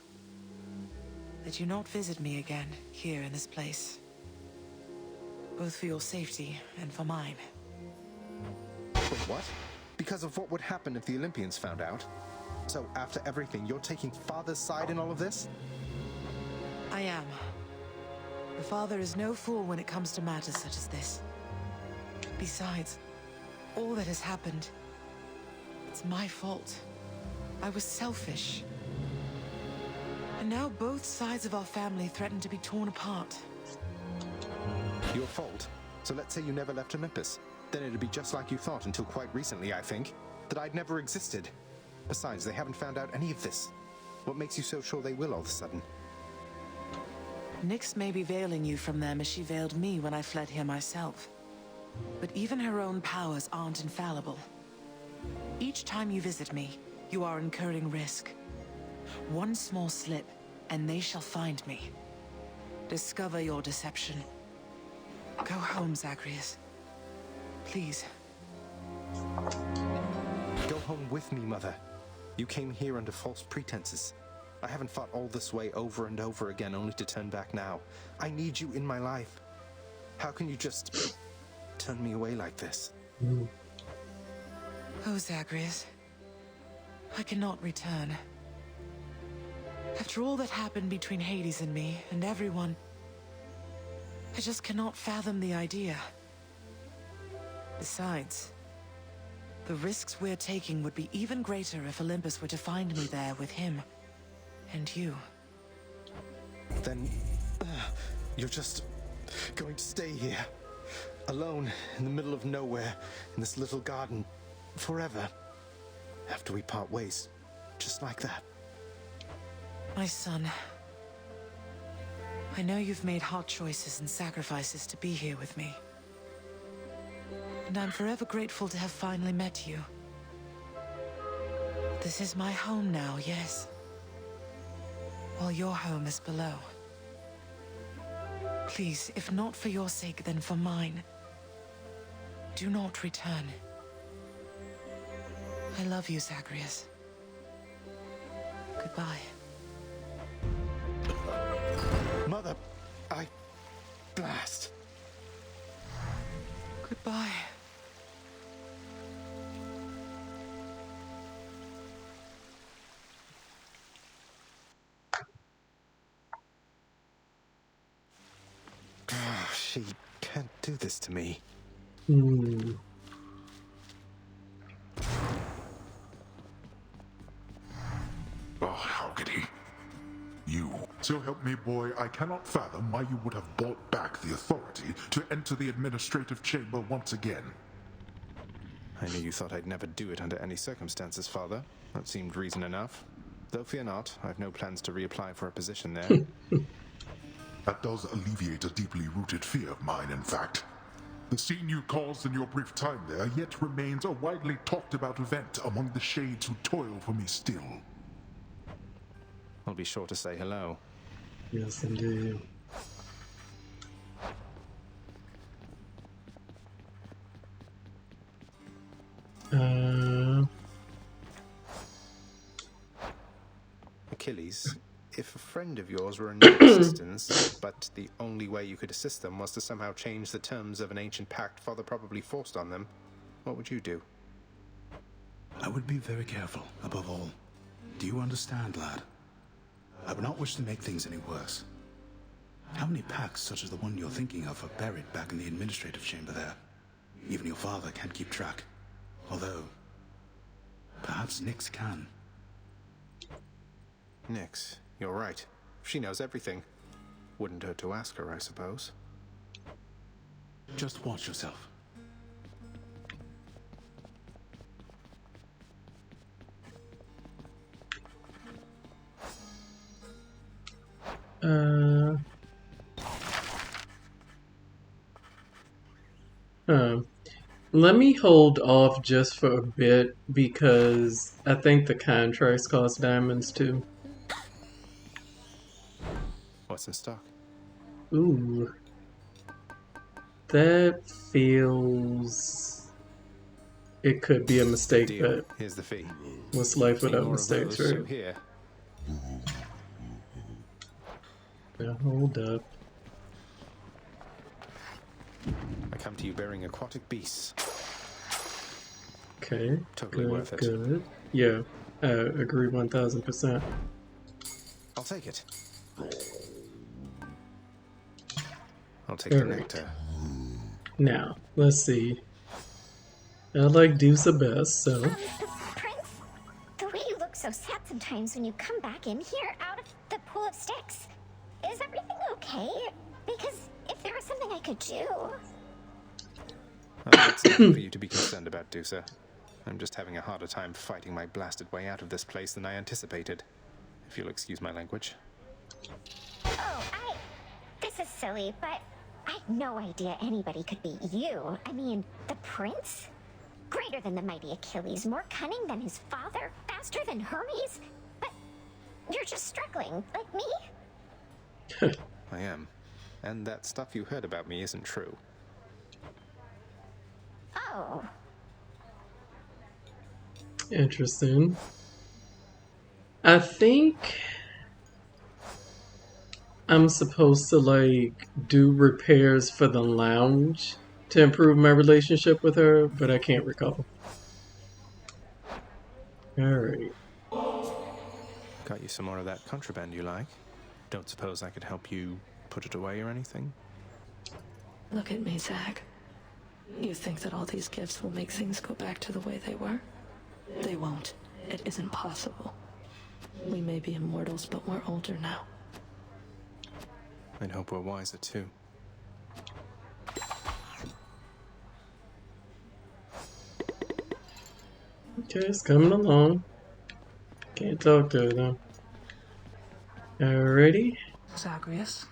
That you not visit me again here in this place. Both for your safety and for mine. For what? Because of what would happen if the Olympians found out? So after everything, you're taking Father's side in all of this? I am. The father is no fool when it comes to matters such as this. Besides, all that has happened, it's my fault. I was selfish. And now both sides of our family threaten to be torn apart. Your fault? So let's say you never left Olympus. Then it'd be just like you thought until quite recently, I think. That I'd never existed. Besides, they haven't found out any of this. What makes you so sure they will all of a sudden? Nyx may be veiling you from them as she veiled me when I fled here myself. But even her own powers aren't infallible. Each time you visit me, you are incurring risk. One small slip, and they shall find me. Discover your deception. Go home, Zagreus. Please. Go home with me, Mother. You came here under false pretenses. I haven't fought all this way over and over again only to turn back now. I need you in my life. How can you just turn me away like this? Oh, Zagreus. I cannot return. After all that happened between Hades and me, and everyone, I just cannot fathom the idea. Besides, the risks we're taking would be even greater if Olympus were to find me there with him. And you. Then, you're just going to stay here, alone in the middle of nowhere, in this little garden, forever, after we part ways, just like that. My son, I know you've made hard choices and sacrifices to be here with me. And I'm forever grateful to have finally met you. This is my home now, yes. While your home is below. Please, if not for your sake, then for mine, do not return. I love you, Zagreus. Goodbye. Mother, blast. Goodbye. She can't do this to me. Oh, how could he? You. So help me, boy, I cannot fathom why you would have bought back the authority to enter the administrative chamber once again. I knew you thought I'd never do it under any circumstances, Father. That seemed reason enough. Though fear not, I've no plans to reapply for a position there. That does alleviate a deeply rooted fear of mine, in fact. The scene you caused in your brief time there yet remains a widely talked about event among the shades who toil for me still. I'll be sure to say hello. Yes, indeed. Uh, Achilles, if a friend of yours were in need of assistance, but the only way you could assist them was to somehow change the terms of an ancient pact Father probably forced on them, what would you do? I would be very careful, above all. Do you understand, lad? I would not wish to make things any worse. How many pacts such as the one you're thinking of are buried back in the administrative chamber there? Even your father can't keep track. Although, perhaps Nyx can. Nyx, you're right. She knows everything. Wouldn't hurt to ask her, I suppose. Just watch yourself. Let me hold off just for a bit because I think the contracts cost diamonds too. What's in stock? Ooh. That feels... It could be a mistake, Deal. but Here's the fee. what's life Few without more of mistakes, those, right? so here. Now hold up. I come to you bearing aquatic beasts. Okay. Totally Good, worth it. good. Yeah, agree 1000%. I'll take it. I'll take the Alright. nectar. Now, let's see. I like Dusa best, so... Prince, the way you look so sad sometimes when you come back in here out of the pool of sticks. Is everything okay? Because if there was something I could do... It's nothing for you to be concerned about, Dusa. I'm just having a harder time fighting my blasted way out of this place than I anticipated. If you'll excuse my language. Oh, this is silly, but I had no idea anybody could be you. I mean, the prince? Greater than the mighty Achilles, more cunning than his father, faster than Hermes. But you're just struggling, like me? I am. And that stuff you heard about me isn't true. Oh. Interesting. I think I'm supposed to like do repairs for the lounge to improve my relationship with her, but I can't recall. Alright. Got you some more of that contraband you like? Don't suppose I could help you put it away or anything? Look at me, Zag. You think that all these gifts will make things go back to the way they were? They won't. It isn't possible. We may be immortals, but we're older now. I'd hope we're wiser too. Okay, it's coming along. Can't talk to her though. Alrighty. Zagreus?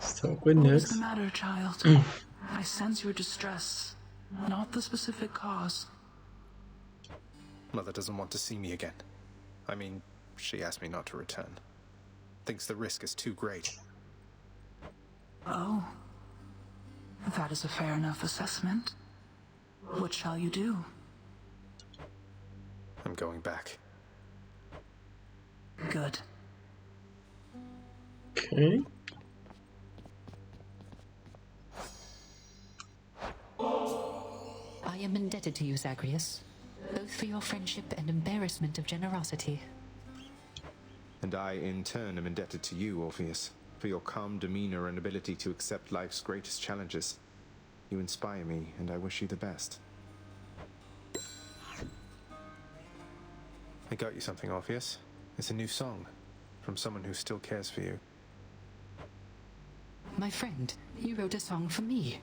Let's talk with What is Nyx. the matter, child? I sense your distress, not the specific cause. Mother doesn't want to see me again. I mean, she asked me not to return. Thinks the risk is too great. Oh. That is a fair enough assessment. What shall you do? I'm going back. Good. Okay. I am indebted to you, Zagreus, both for your friendship and embarrassment of generosity. And I, in turn, am indebted to you, Orpheus, for your calm demeanor and ability to accept life's greatest challenges. You inspire me, and I wish you the best. I got you something, Orpheus. It's a new song, from someone who still cares for you. My friend, you wrote a song for me.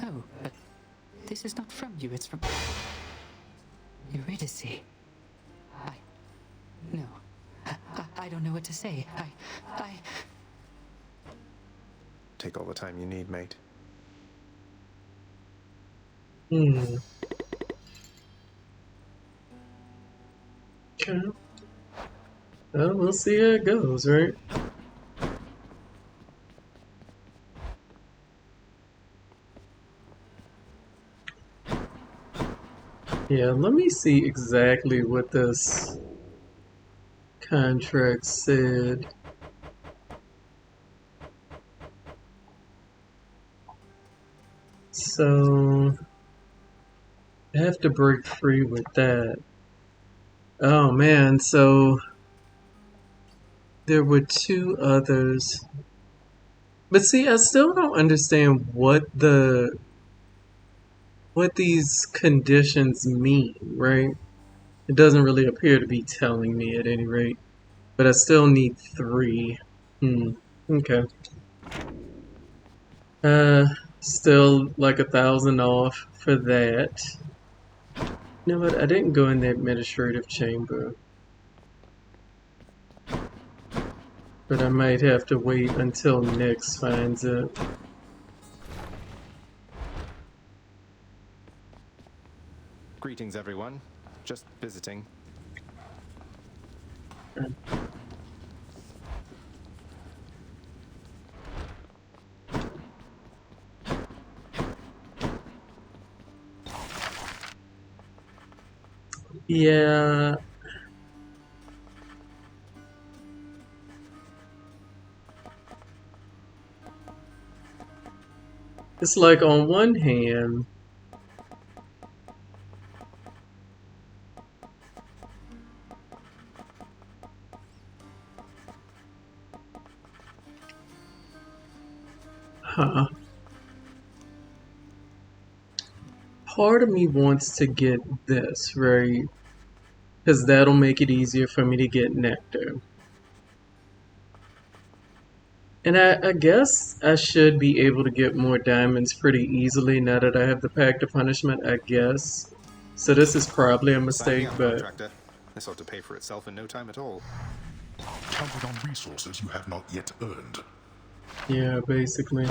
Oh, but this is not from you, it's from... Eurydice. No. I don't know what to say. Take all the time you need, mate. Okay. Well, we'll see how it goes, right? Yeah, let me see exactly what this contract said. So I have to break free with that. Oh man, so there were two others. But see, I still don't understand what these conditions mean, right? It doesn't really appear to be telling me at any rate. But I still need 3. Okay. Still like 1,000 off for that. You know what? I didn't go in the administrative chamber. But I might have to wait until Nyx finds it. Greetings, everyone. Just visiting. Yeah. It's like on one hand, part of me wants to get this, right? Because that'll make it easier for me to get nectar. And I guess I should be able to get more diamonds pretty easily now that I have the Pact of Punishment, I guess. So this is probably a mistake, Sign me up, but... contractor. This ought to pay for itself in no time at all. Counted on resources you have not yet earned. Yeah, basically.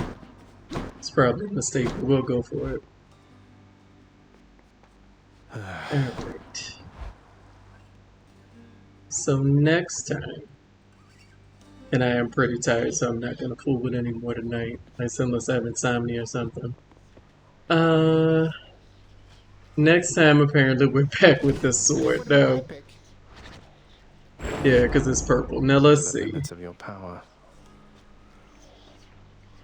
It's probably a mistake, but we'll go for it. Alright. So next time... And I am pretty tired, so I'm not gonna fool with any more tonight. Unless I have insomnia or something. Next time, apparently, we're back with this sword. No. Yeah, because it's purple. Now, let's see. Limits of your power.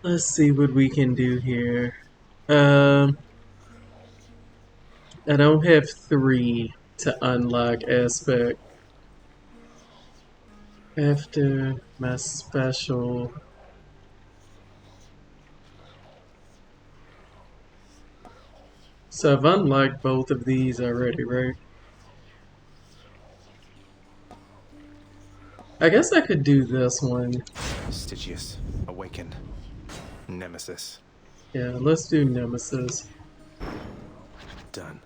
Let's see what we can do here. I don't have 3 to unlock aspect. After my special... So I've unlocked both of these already, right? I guess I could do this one. Stygius, awaken. Nemesis. Yeah, let's do Nemesis. Done.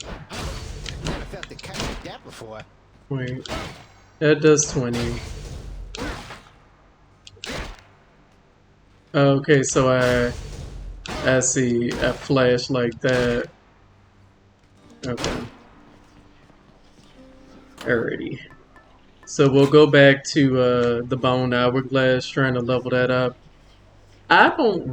I felt the kind like that before. Wait. That does 20. Okay, so I see a flash like that. Okay. Alrighty. So we'll go back to the bone hourglass, trying to level that up. I don't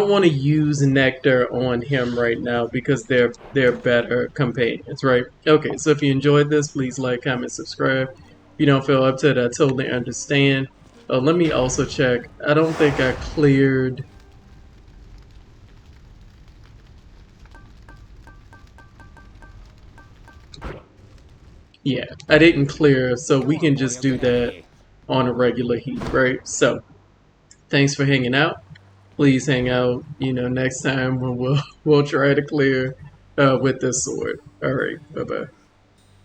want to use nectar on him right now because they're better companions, right? Okay, so if you enjoyed this, please like, comment, subscribe. If you don't feel up to it, I totally understand. Let me also check. I don't think I cleared... Yeah, I didn't clear, so we can just do that on a regular heat, right? So, thanks for hanging out. Please hang out, next time when we'll try to clear with this sword. Alright, bye-bye.